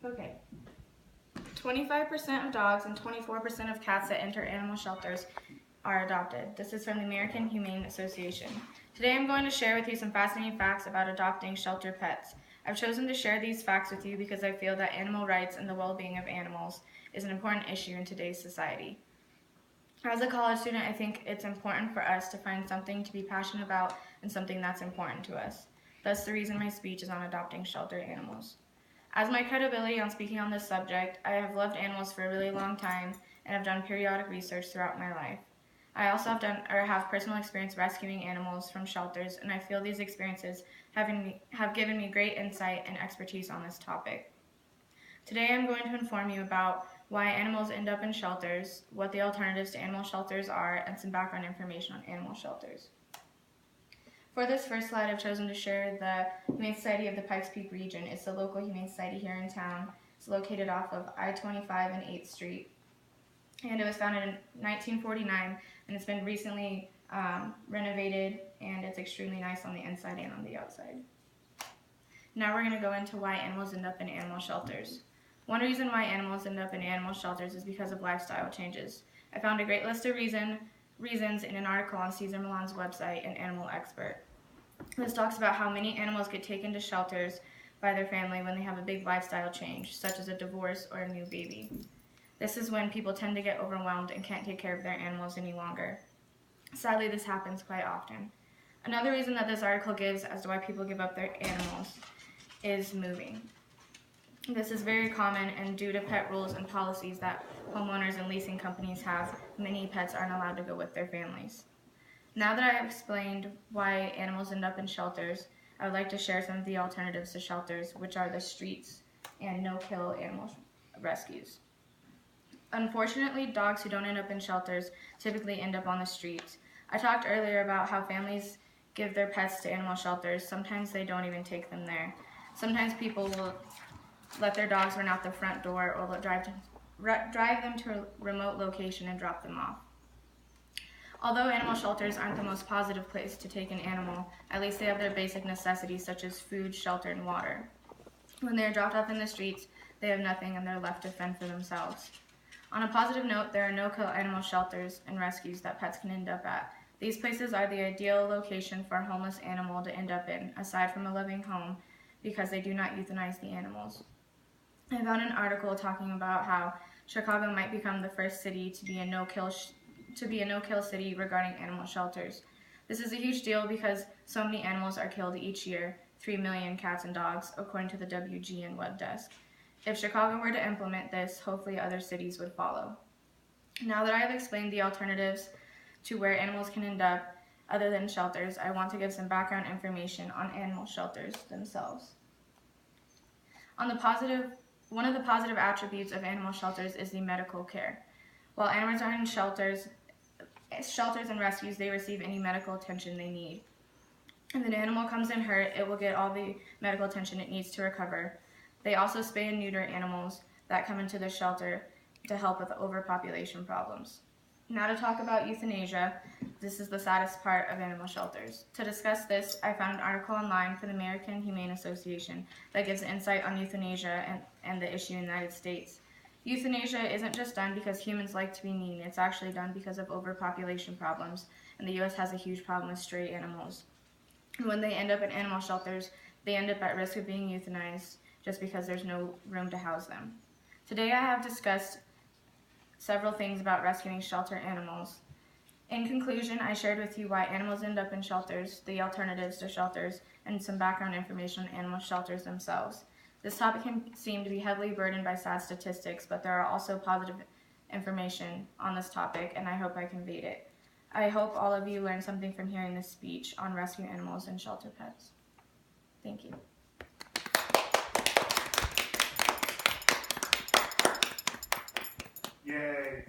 Okay. 25% of dogs and 24% of cats that enter animal shelters are adopted. This is from the American Humane Association. Today I'm going to share with you some fascinating facts about adopting shelter pets. I've chosen to share these facts with you because I feel that animal rights and the well-being of animals is an important issue in today's society. As a college student, I think it's important for us to find something to be passionate about and something that's important to us. Thus, the reason my speech is on adopting shelter animals. As my credibility on speaking on this subject, I have loved animals for a really long time and have done periodic research throughout my life. I also have personal experience rescuing animals from shelters, and I feel these experiences have given me great insight and expertise on this topic. Today I'm going to inform you about why animals end up in shelters, what the alternatives to animal shelters are, and some background information on animal shelters. For this first slide, I've chosen to share the Humane Society of the Pikes Peak region. It's the local Humane Society here in town. It's located off of I-25 and 8th Street. And it was founded in 1949, and it's been recently renovated, and it's extremely nice on the inside and on the outside. Now we're going to go into why animals end up in animal shelters. One reason why animals end up in animal shelters is because of lifestyle changes. I found a great list of reasons in an article on Cesar Millan's website, An Animal Expert. This talks about how many animals get taken to shelters by their family when they have a big lifestyle change, such as a divorce or a new baby. This is when people tend to get overwhelmed and can't take care of their animals any longer. Sadly, this happens quite often. Another reason that this article gives as to why people give up their animals is moving. This is very common, and due to pet rules and policies that homeowners and leasing companies have, many pets aren't allowed to go with their families. Now that I have explained why animals end up in shelters, I would like to share some of the alternatives to shelters, which are the streets and no-kill animal rescues. Unfortunately, dogs who don't end up in shelters typically end up on the streets. I talked earlier about how families give their pets to animal shelters. Sometimes they don't even take them there. Sometimes people will let their dogs run out the front door, or will drive them to a remote location and drop them off. Although animal shelters aren't the most positive place to take an animal, at least they have their basic necessities such as food, shelter, and water. When they are dropped off in the streets, they have nothing and they're left to fend for themselves. On a positive note, there are no-kill animal shelters and rescues that pets can end up at. These places are the ideal location for a homeless animal to end up in, aside from a loving home, because they do not euthanize the animals. I found an article talking about how Chicago might become the first city to be a no-kill city regarding animal shelters. This is a huge deal because so many animals are killed each year, 3 million cats and dogs, according to the WGN web desk. If Chicago were to implement this, hopefully other cities would follow. Now that I have explained the alternatives to where animals can end up other than shelters, I want to give some background information on animal shelters themselves. One of the positive attributes of animal shelters is the medical care. While animals are in shelters and rescues, they receive any medical attention they need. If an animal comes in hurt, it will get all the medical attention it needs to recover. They also spay and neuter animals that come into the shelter to help with overpopulation problems. Now to talk about euthanasia, this is the saddest part of animal shelters. To discuss this, I found an article online from the American Humane Association that gives insight on euthanasia and the issue in the United States. Euthanasia isn't just done because humans like to be mean, it's actually done because of overpopulation problems, and the U.S. has a huge problem with stray animals. When they end up in animal shelters, they end up at risk of being euthanized just because there's no room to house them. Today I have discussed several things about rescuing shelter animals. In conclusion, I shared with you why animals end up in shelters, the alternatives to shelters, and some background information on animal shelters themselves. This topic can seem to be heavily burdened by sad statistics, but there are also positive information on this topic, and I hope I conveyed it. I hope all of you learned something from hearing this speech on rescue animals and shelter pets. Thank you. Yay.